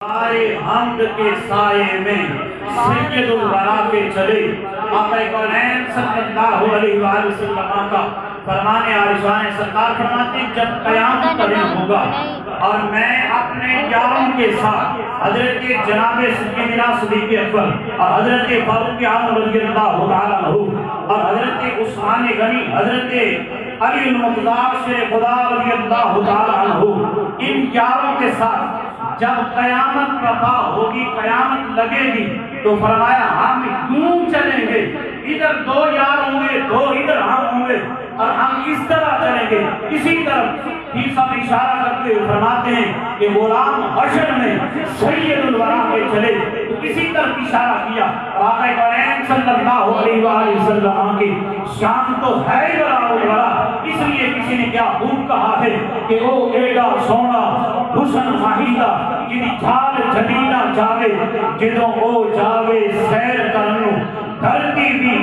سارے حمد کے سائے میں سید الورا کے چلے آقا کونین صلی اللہ علیہ وآلہ وسلم کا فرمانے عارضان سرکار فرماتے جب قیامت کا دن ہوگا اور میں اپنے یاروں کے ساتھ حضرت جناب سیدنا صدیق اکبر اور حضرت فاروق اعظم رضی اللہ تعالیٰ عنہ اور حضرت عثمان غنی حضرت علی المقدار شیر خدا رضی اللہ تعالیٰ عنہ ان یاروں کے ساتھ جب قیامت برپا ہوگی قیامت لگے گی تو فرمایا ہم کیوں چلیں گے ادھر دو یار ہوں گے دو ادھر ہم ہوں گے اور ہم اس طرح چلیں گے اسی طرف ہی سب اشارہ کرتے ہوئے فرماتے ہیں کہ غلام حشر میں سید الورا کے چلے تو اسی طرف اشارہ کیا آقا کونین صلی اللہ علیہ وآلہ وسلم کی شان تو ہے الورا اس لیے کسی نے کیا خوب کہا ہے کہ وہ ایڈا سونا حسن ماہیدہ جنی جھال جھلینا جاوے جدوں او جاوے سیر کرنو دھرتی بھی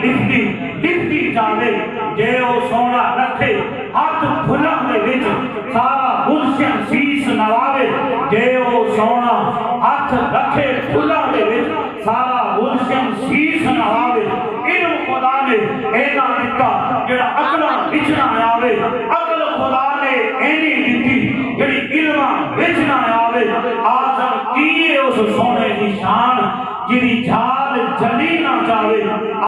لکھتی جاوے جے او سونا رکھے ہاتھ بھلا میں وچ سارا گلشن شیش نواوے جے او سونا ہاتھ رکھے بھلا میں وچ سارا گلشن شیش نواوے علم خدا نے اینا دتا جڑا عقلاں وچ نہ آوے عقل خدا نے اینی دتی جڑی علماں وچ نہ آوے آزم کیے اس سونے کی شان جنی جھال جلی نہ جاوے